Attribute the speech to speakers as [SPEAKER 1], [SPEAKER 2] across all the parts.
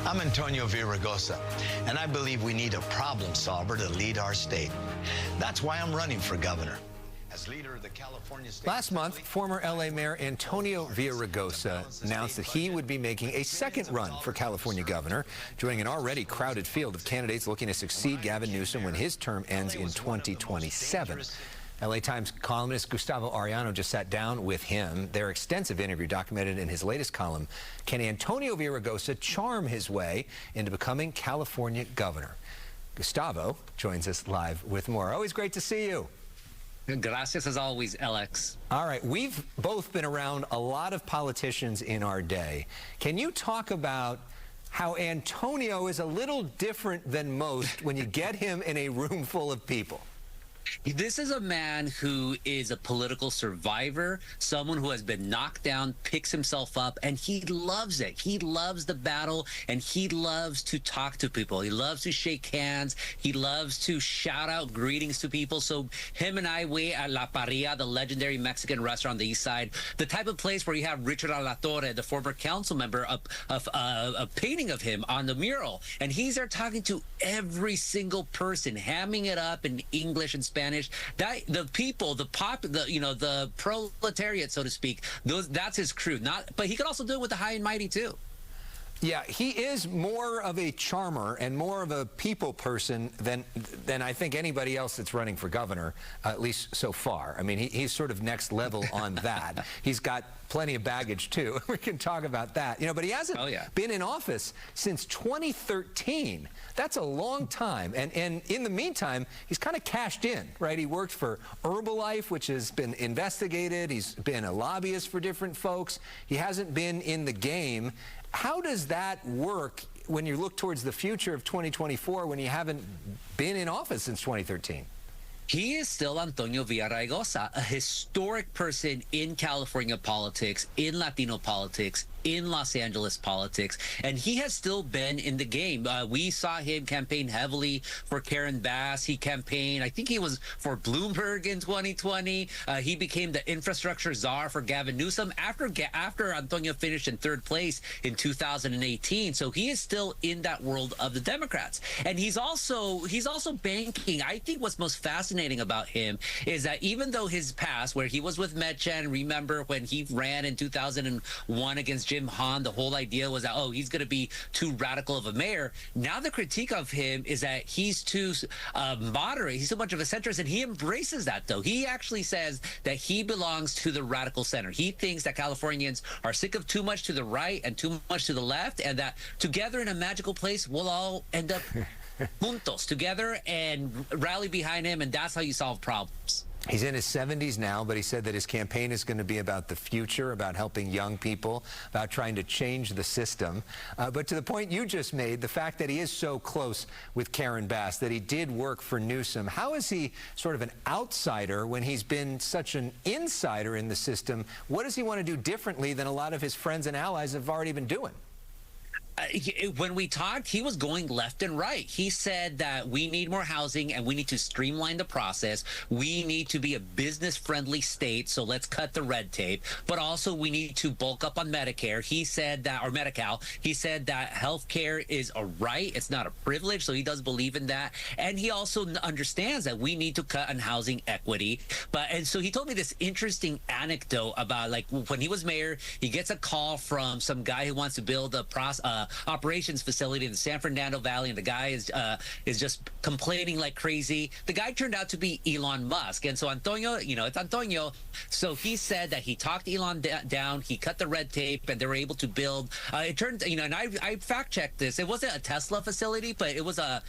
[SPEAKER 1] I'm Antonio Villaraigosa, and I believe we need a problem solver to lead our state. That's why I'm running for governor. As leader of the California State
[SPEAKER 2] Last month, former L.A. Mayor Antonio Villaraigosa announced that he would be making a second run for California governor, joining an already crowded field of candidates looking to succeed Gavin Newsom when his term ends in 2027. L.A. Times columnist Gustavo Arellano just sat down with him. Their extensive interview documented in his latest column, Can Antonio Villaraigosa charm his way into becoming California governor? Gustavo joins us live with more. Always great to see you.
[SPEAKER 3] Gracias as always, Alex.
[SPEAKER 2] All right, we've both been around a lot of politicians in our day. Can you talk about how Antonio is a little different than most when you get him in a room full of people?
[SPEAKER 3] This is a man who is a political survivor, someone who has been knocked down, picks himself up, and he loves it. He loves the battle, and he loves to talk to people. He loves to shake hands. He loves to shout out greetings to people. So him and I, we at La Parrilla, the legendary Mexican restaurant on the east side, the type of place where you have Richard Alatorre, the former council member, a painting of him on the mural. And he's there talking to every single person, hamming it up in English and Spanish. That the people, the proletariat, so to speak, that's his crew. But he could also do it with the high and mighty too.
[SPEAKER 2] Yeah, he is more of a charmer and more of a people person than I think anybody else that's running for governor, at least so far. I mean, he's sort of next level on that. He's got plenty of baggage, too. We can talk about that. You know, but he hasn't been in office since 2013. That's a long time. And in the meantime, he's kind of cashed in, right? He worked for Herbalife, which has been investigated. He's been a lobbyist for different folks. He hasn't been in the game. How does that work when you look towards the future of 2024 when you haven't been in office since 2013?
[SPEAKER 3] He is still Antonio Villaraigosa, a historic person in California politics, in Latino politics, in Los Angeles politics, and he has still been in the game. We saw him campaign heavily for Karen Bass. He campaigned, I think he was for Bloomberg in 2020. He became the infrastructure czar for Gavin Newsom after Antonio finished in third place in 2018. So he is still in that world of the Democrats. And he's also banking. I think what's most fascinating about him is that even though his past, where he was with Metchen, remember when he ran in 2001 against Jim Hahn, the whole idea was that, oh, he's going to be too radical of a mayor. Now the critique of him is that he's too moderate. He's too much of a centrist, and he embraces that, though. He actually says that he belongs to the radical center. He thinks that Californians are sick of too much to the right and too much to the left, and that together in a magical place, we'll all end up juntos, together, and rally behind him, and that's how you solve problems.
[SPEAKER 2] He's in his 70s now, but he said that his campaign is going to be about the future, about helping young people, about trying to change the system. But to the point you just made, the fact that he is so close with Karen Bass, that he did work for Newsom, how is he sort of an outsider when he's been such an insider in the system? What does he want to do differently than a lot of his friends and allies have already been doing?
[SPEAKER 3] When we talked, he was going left and right. He said that we need more housing and we need to streamline the process. We need to be a business-friendly state, so let's cut the red tape. But also, we need to bulk up on Medicare. He said that, or Medi-Cal, he said that health care is a right. It's not a privilege, so he does believe in that. And he also understands that we need to cut on housing equity. And so he told me this interesting anecdote about, like, when he was mayor, he gets a call from some guy who wants to build a operations facility in the San Fernando Valley, and the guy is just complaining like crazy. The guy turned out to be Elon Musk, and so Antonio, it's Antonio. So he said that he talked Elon down, he cut the red tape, and they were able to build. It turned, and I fact checked this. It wasn't a Tesla facility, but it was a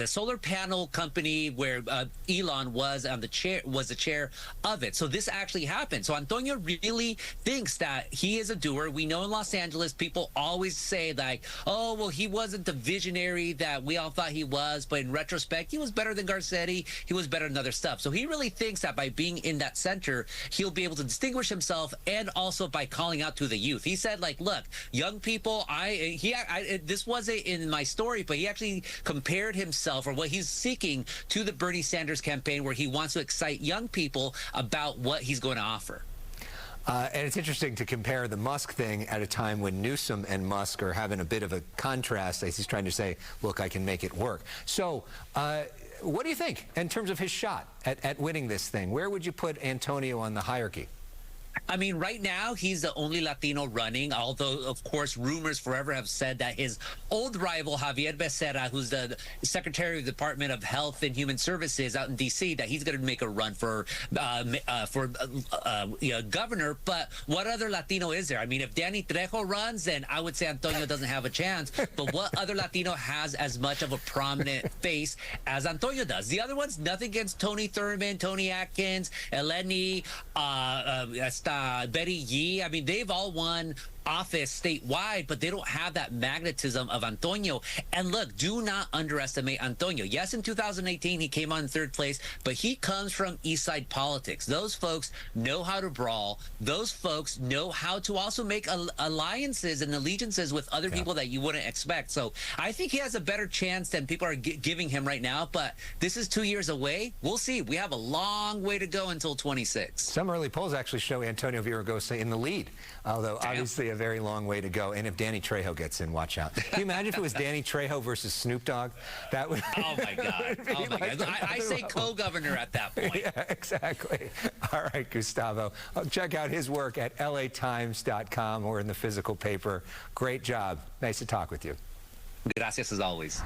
[SPEAKER 3] solar panel company where Elon was on the chair, the chair of it. So this actually happened. So Antonio really thinks that he is a doer. We know in Los Angeles, people always say like, oh, well, he wasn't the visionary that we all thought he was, but in retrospect, he was better than Garcetti. He was better than other stuff. So he really thinks that by being in that center, he'll be able to distinguish himself, and also by calling out to the youth. He said, like, look, young people, this wasn't in my story, but he actually compared himself, or what he's seeking, to the Bernie Sanders campaign, where he wants to excite young people about what he's going to offer.
[SPEAKER 2] And it's interesting to compare the Musk thing at a time when Newsom and Musk are having a bit of a contrast as he's trying to say, look, I can make it work. So what do you think in terms of his shot at winning this thing? Where would you put Antonio on the hierarchy?
[SPEAKER 3] I mean, right now, he's the only Latino running, although, of course, rumors forever have said that his old rival, Javier Becerra, who's the Secretary of the Department of Health and Human Services out in D.C., that he's going to make a run for governor. But what other Latino is there? I mean, if Danny Trejo runs, then I would say Antonio doesn't have a chance. But what other Latino has as much of a prominent face as Antonio does? The other ones, nothing against Tony Thurman, Tony Atkins, Eleni, Betty Yee. I mean, they've all won office statewide, but they don't have that magnetism of Antonio. And look, do not underestimate Antonio. Yes, in 2018, he came on third place, but he comes from East Side politics. Those folks know how to brawl. Those folks know how to also make alliances and allegiances with other people that you wouldn't expect. So I think he has a better chance than people are giving him right now, but this is 2 years away. We'll see. We have a long way to go until 26.
[SPEAKER 2] Some early polls actually show Antonio Villaraigosa in the lead, although obviously a very long way to go. And if Danny Trejo gets in, watch out. Can you imagine if it was Danny Trejo versus Snoop Dogg? That would. Oh my God!
[SPEAKER 3] Oh my God! I say co-governor at that point.
[SPEAKER 2] Yeah, exactly. All right, Gustavo. Check out his work at latimes.com or in the physical paper. Great job. Nice to talk with you.
[SPEAKER 3] Gracias as always.